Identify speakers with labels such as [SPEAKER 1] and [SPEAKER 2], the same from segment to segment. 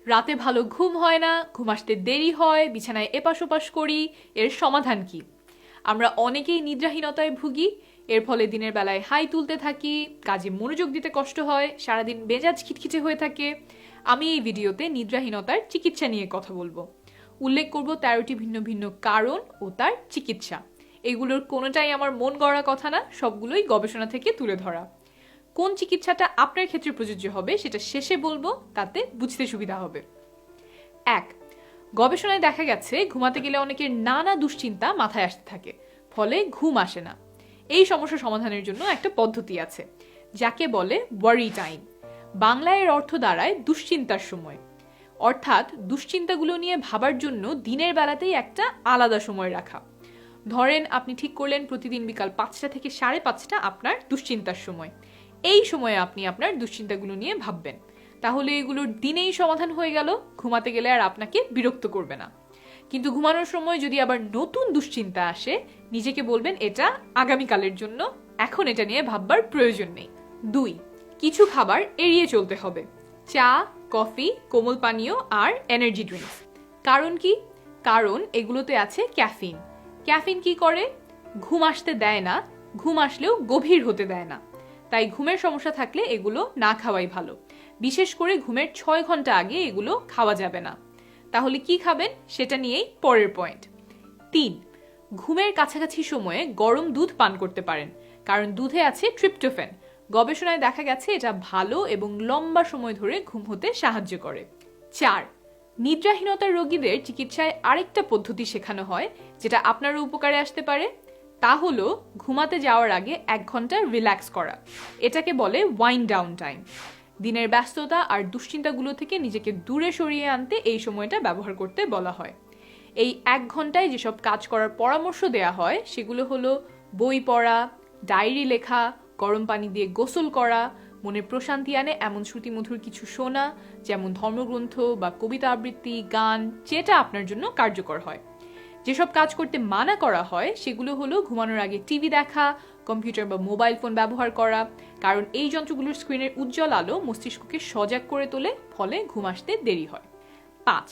[SPEAKER 1] রাতে ভালো ঘুম হয় না, ঘুম আসতে দেরি হয়, বিছানায় এপাশ ওপাশ করি। এর সমাধান কি? আমরা অনেকেই নিদ্রাহীনতায় ভুগি। এর ফলে দিনের বেলায় হাই তুলতে থাকি, কাজে মনোযোগ দিতে কষ্ট হয়, সারাদিন মেজাজ খিটখিটে হয়ে থাকে। আমি এই ভিডিওতে নিদ্রাহীনতার চিকিৎসা নিয়ে কথা বলবো। উল্লেখ করব 13টি ভিন্ন ভিন্ন কারণ ও তার চিকিৎসা। এগুলোর কোনোটাই আমার মন গড়া কথা না, সবগুলোই গবেষণা থেকে তুলে ধরা। কোন চিকিৎসাটা আপনার ক্ষেত্রে প্রযোজ্য হবে সেটা শেষে বলবো, তাতে বুঝতে সুবিধা হবে। 1. গবেষণায় দেখা গেছে ঘুমাতে গেলে অনেকের নানা দুশ্চিন্তা মাথায় আসতে থাকে, ফলে ঘুম আসে না। এই সমস্যা সমাধানের জন্য একটা পদ্ধতি আছে, যাকে বলে ওয়ারি টাইম। বাংলায় এর অর্থ দাঁড়ায় দুশ্চিন্তার সময়। অর্থাৎ দুশ্চিন্তাগুলো নিয়ে ভাবার জন্য দিনের বেলাতেই একটা আলাদা সময় রাখা। ধরেন আপনি ঠিক করলেন প্রতিদিন বিকাল 5টা থেকে 5:30 আপনার দুশ্চিন্তার সময়। এই সময়ে আপনি আপনার দুশ্চিন্তাগুলো নিয়ে ভাববেন। তাহলে এগুলোর দিনেই সমাধান হয়ে গেল, ঘুমাতে গেলে আর আপনাকে বিরক্ত করবে না। কিন্তু ঘুমানোর সময় যদি আবার নতুন দুশ্চিন্তা আসে, নিজেকে বলবেন এটা আগামীকালের জন্য, এখন এটা নিয়ে ভাববার প্রয়োজন নেই। 2. কিছু খাবার এড়িয়ে চলতে হবে। চা, কফি, কোমল পানীয় আর এনার্জি ড্রিঙ্কস। কারণ কি? কারণ এগুলোতে আছে ক্যাফিন। ক্যাফিন কি করে? ঘুম আসতে দেয় না, ঘুম আসলেও গভীর হতে দেয় না। তাই ঘুমের সমস্যা থাকলে এগুলো না খাওয়াই ভালো। বিশেষ করে ঘুমের 6 ঘন্টা আগে এগুলো খাওয়া যাবে না। তাহলে কি খাবেন সেটা নিয়েই পরের পয়েন্ট। 3. ঘুমের কাছাকাছি সময়ে গরম দুধ পান করতে পারেন, কারণ দুধে আছে ট্রিপ্টোফ্যান। গবেষণায় দেখা গেছে এটা ভালো এবং লম্বা সময় ধরে ঘুম হতে সাহায্য করে। 4. নিদ্রাহীনতার রোগীদের চিকিৎসায় আরেকটা পদ্ধতি শেখানো হয়, যেটা আপনারও উপকারে আসতে পারে। তা হলো ঘুমাতে যাওয়ার আগে 1 ঘন্টা রিল্যাক্স করা। এটাকে বলে ওয়াইন্ড ডাউন টাইম। দিনের ব্যস্ততা আর দুশ্চিন্তাগুলো থেকে নিজেকে দূরে সরিয়ে আনতে এই সময়টা ব্যবহার করতে বলা হয়। এই 1 ঘন্টায় যেসব কাজ করার পরামর্শ দেয়া হয় সেগুলো হলো বই পড়া, ডায়েরি লেখা, গরম পানি দিয়ে গোসল করা, মনে প্রশান্তি আনে এমন শ্রুতিমধুর কিছু শোনা, যেমন ধর্মগ্রন্থ বা কবিতা আবৃত্তি, গান, যেটা আপনার জন্য কার্যকর হয়। যেসব কাজ করতে মানা করা হয় সেগুলো হলো ঘুমানোর আগে টিভি দেখা, কম্পিউটার বা মোবাইল ফোন ব্যবহার করা, কারণ এই যন্ত্রগুলোর স্ক্রিনের উজ্জ্বল আলো মস্তিষ্ককে সজাগ করে তোলে, ফলে ঘুম আসতে দেরি হয়। 5.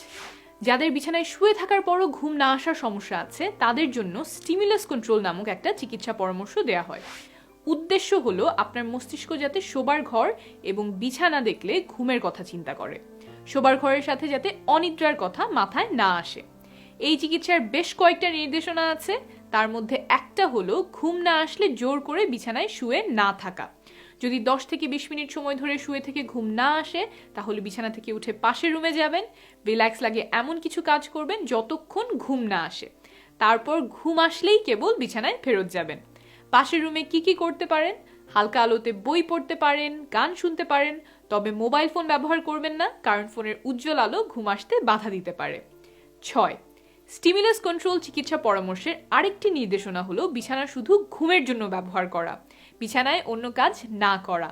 [SPEAKER 1] যাদের বিছানায় শুয়ে থাকার পরও ঘুম না আসার সমস্যা আছে, তাদের জন্য স্টিমুলাস কন্ট্রোল নামক একটা চিকিৎসা পরামর্শ দেয়া হয়। উদ্দেশ্য হলো আপনার মস্তিষ্ক যাতে শোবার ঘর এবং বিছানা দেখলে ঘুমের কথা চিন্তা করে, শোবার ঘরের সাথে যাতে অনিদ্রার কথা মাথায় না আসে। এই চিকিৎসার বেশ কয়েকটা নির্দেশনা আছে, তার মধ্যে একটা হলো ঘুম না আসলে জোর করে বিছানায় শুয়ে না থাকা। যদি 10 থেকে 20 মিনিট সময় ধরে শুয়ে থেকে ঘুম না আসে, তাহলে বিছানা থেকে উঠে পাশের রুমে যাবেন, রিল্যাক্স লাগে এমন কিছু কাজ করবেন যতক্ষণ ঘুম না আসে। তারপর ঘুম আসলেই কেবল বিছানায় ফেরত যাবেন। পাশের রুমে কি কি করতে পারেন? হালকা আলোতে বই পড়তে পারেন, গান শুনতে পারেন, তবে মোবাইল ফোন ব্যবহার করবেন না, কারণ ফোনের উজ্জ্বল আলো ঘুম আসতে বাধা দিতে পারে। 6. স্টিমুলাস কন্ট্রোল চিকিৎসা পরামর্শের আরেকটি নির্দেশনা হলো বিছানা শুধু ঘুমের জন্য ব্যবহার করা, বিছানায় অন্য কাজ না করা।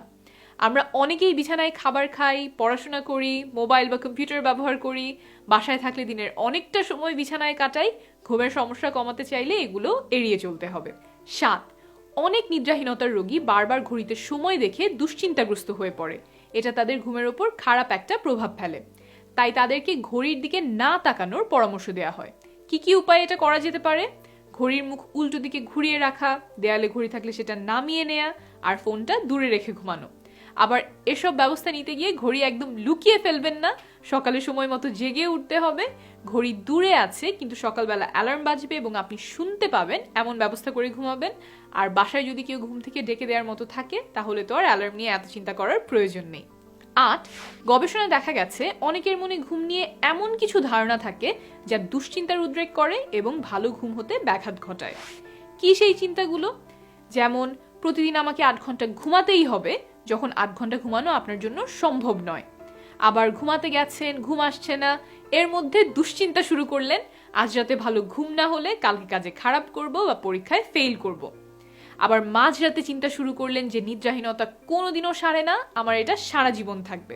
[SPEAKER 1] আমরা অনেকেই বিছানায় খাবার খাই, পড়াশোনা করি, মোবাইল বা কম্পিউটার ব্যবহার করি, বাসায় থাকলে দিনের অনেকটা সময় বিছানায় কাটাই। ঘুমের সমস্যা কমাতে চাইলে এগুলো এড়িয়ে চলতে হবে। 7. অনেক নিদ্রাহীনতার রোগী বারবার ঘড়িতে সময় দেখে দুশ্চিন্তাগ্রস্ত হয়ে পড়ে। এটা তাদের ঘুমের ওপর খারাপ একটা প্রভাব ফেলে। তাই তাদেরকে ঘড়ির দিকে না তাকানোর পরামর্শ দেওয়া হয়। কি কি উপায়ে এটা করা যেতে পারে? ঘড়ির মুখ উল্টো দিকে ঘুরিয়ে রাখা, দেয়ালে ঘড়ি থাকলে সেটা নামিয়ে নেয়া, আর ফোনটা দূরে রেখে ঘুমানো। আবার এসব ব্যবস্থা নিতে গিয়ে ঘড়ি একদম লুকিয়ে ফেলবেন না, সকালে সময় মতো জেগে উঠতে হবে। ঘড়ি দূরে আছে কিন্তু সকালবেলা অ্যালার্ম বাজবে এবং আপনি শুনতে পাবেন এমন ব্যবস্থা করে ঘুমাবেন। আর বাসায় যদি কেউ ঘুম থেকে ডেকে দেওয়ার মতো থাকে, তাহলে তো আর অ্যালার্ম নিয়ে এত চিন্তা করার প্রয়োজন নেই। 8. গবেষণায় দেখা গেছে অনেকের মনে ঘুম নিয়ে এমন কিছু ধারণা থাকে যা দুশ্চিন্তার উদ্রেক করে এবং ভালো ঘুম হতে ব্যাঘাত ঘটায়। কি সেই চিন্তাগুলো? যেমন প্রতিদিন আমাকে 8 ঘন্টা ঘুমাতেই হবে, যখন 8 ঘন্টা ঘুমানো আপনার জন্য সম্ভব নয়। আবার ঘুমাতে গেছেন, ঘুম আসছে না, এর মধ্যে দুশ্চিন্তা শুরু করলেন, আজ রাতে ভালো ঘুম না হলে কালকে কাজে খারাপ করব বা পরীক্ষায় ফেল করব। আবার মাঝরাতে চিন্তা শুরু করলেন যে নিদ্রাহীনতা কোনোদিনও সারে না, আমার এটা সারা জীবন থাকবে।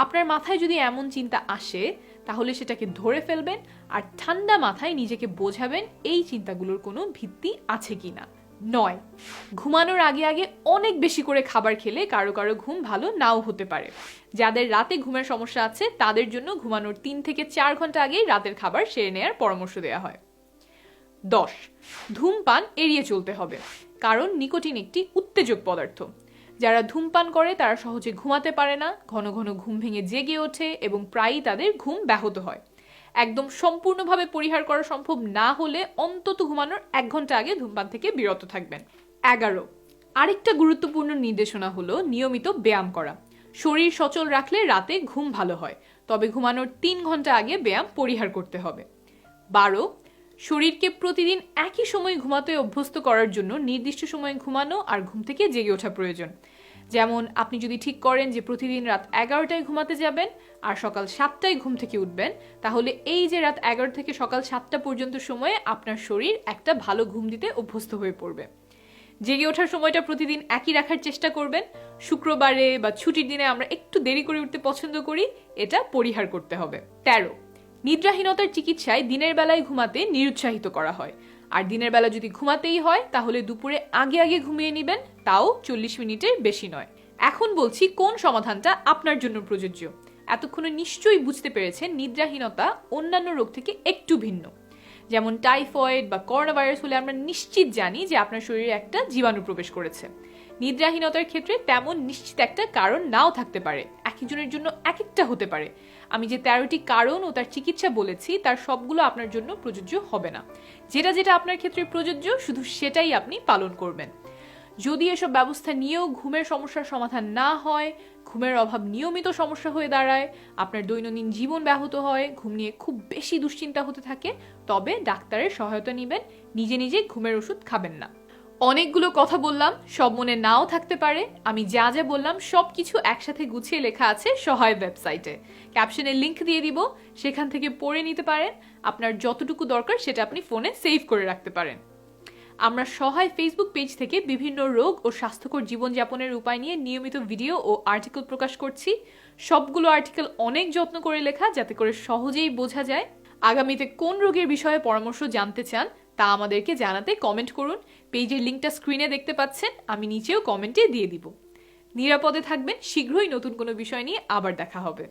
[SPEAKER 1] আপনার মাথায় যদি এমন চিন্তা আসে, তাহলে সেটাকে ধরে ফেলবেন আর ঠান্ডা মাথায় নিজেকে বোঝাবেন এই চিন্তাগুলোর কোনো ভিত্তি আছে কিনা। 9, ঘুমানোর আগে আগে অনেক বেশি করে খাবার খেলে কারো কারো ঘুম ভালো নাও হতে পারে। যাদের রাতে ঘুমের সমস্যা আছে তাদের জন্য ঘুমানোর 3 থেকে 4 ঘন্টা আগেই রাতের খাবার সেরে নেওয়ার পরামর্শ দেওয়া হয়। 10, ধূমপান এড়িয়ে চলতে হবে, কারণ নিকোটিন একটি উত্তেজক পদার্থ। যারা ধূমপান করে তারা সহজে ঘুমাতে পারে না, ঘন ঘন ঘুম ভেঙে জেগে ওঠে এবং প্রায়ই তাদের ঘুম ব্যাহত হয়। একদম সম্পূর্ণভাবে পরিহার করা সম্ভব না হলে অন্তত ঘুমানোর 1 ঘন্টা আগে ধূমপান থেকে বিরত থাকবেন। 11, আরেকটা গুরুত্বপূর্ণ নির্দেশনা হলো নিয়মিত ব্যায়াম করা। শরীর সচল রাখলে রাতে ঘুম ভালো হয়, তবে ঘুমানোর 3 ঘন্টা আগে ব্যায়াম পরিহার করতে হবে। 12, শরীরকে প্রতিদিন একই সময় ঘুমাতে অভ্যস্ত করার জন্য নির্দিষ্ট সময়ে ঘুমানো আর ঘুম থেকে জেগে ওঠা প্রয়োজন। যেমন আপনি যদি ঠিক করেন যে প্রতিদিন রাত 11টায় ঘুমাতে যাবেন আর সকাল 7টায় ঘুম থেকে উঠবেন, তাহলে এই যে রাত 11 থেকে সকাল 7টা পর্যন্ত সময়ে আপনার শরীর একটা ভালো ঘুম দিতে অভ্যস্ত হয়ে পড়বে। জেগে ওঠার সময়টা প্রতিদিন একই রাখার চেষ্টা করবেন। শুক্রবারে বা ছুটির দিনে আমরা একটু দেরি করে উঠতে পছন্দ করি, এটা পরিহার করতে হবে। 13, নিদ্রাহীনতার চিকিৎসায় দিনের বেলায় ঘুমাতে নিরুৎসাহিত করা হয়, আর দিনের বেলা যদি ঘুমাতেই হয় তাহলে দুপুরে আগে আগে ঘুমিয়ে নেবেন, তাও 40 মিনিটের বেশি নয়। এখন বলছি কোন সমাধানটা আপনার জন্য প্রযোজ্য। এতক্ষণে নিশ্চয়ই বুঝতে পেরেছেন নিদ্রাহীনতা অন্যান্য রোগ থেকে একটু ভিন্ন। যেমন টাইফয়েড বা করোনা ভাইরাস হলে আমরা নিশ্চিত জানি যে আপনার শরীরে একটা জীবাণু প্রবেশ করেছে। নিদ্রাহীনতার ক্ষেত্রে তেমন নিশ্চিত একটা কারণ নাও থাকতে পারে, একজনের জন্য এক একটা হতে পারে। আমি যে 13টি কারণ ও তার চিকিৎসা বলেছি তার সবগুলো আপনার জন্য প্রযোজ্য হবে না। যেটা যেটা আপনার ক্ষেত্রে প্রযোজ্য শুধু সেটাই আপনি পালন করবেন। যদি এসব ব্যবস্থা নিয়েও ঘুমের সমস্যার সমাধান না হয়, ঘুমের অভাব নিয়মিত সমস্যা হয়ে দাঁড়ায়, আপনার দৈনন্দিন জীবন ব্যাহত হয়, ঘুম নিয়ে খুব বেশি দুশ্চিন্তা হতে থাকে, তবে ডাক্তারের সহায়তা নেবেন, নিজে নিজে ঘুমের ওষুধ খাবেন না। অনেকগুলো কথা বললাম, সব মনে নাও থাকতে পারে। আমি যা যা বললাম সবকিছু একসাথে গুছিয়ে লেখা আছে সহায় ওয়েবসাইটে। ক্যাপশনে লিংক দিয়ে দিব, সেখান থেকে পড়ে নিতে পারেন। আপনার যতটুকু দরকার সেটা আপনি ফোনে সেভ করে রাখতে পারেন। আমরা সহায় ফেসবুক পেজ থেকে বিভিন্ন রোগ ও স্বাস্থ্যকর জীবনযাপনের উপায় নিয়ে নিয়মিত ভিডিও ও আর্টিকেল প্রকাশ করছি। সবগুলো আর্টিকেল অনেক যত্ন করে লেখা, যাতে করে সহজেই বোঝা যায়। আগামীতে কোন রোগের বিষয়ে পরামর্শ জানতে চান তা আমাদেরকে জানাতে কমেন্ট করুন। পেজের লিংকটা স্ক্রিনে দেখতে পাচ্ছেন, আমি নিচেও কমেন্টে দিয়ে দিব। নিরাপদে থাকবেন, শীঘ্রই নতুন কোনো বিষয় নিয়ে আবার দেখা হবে।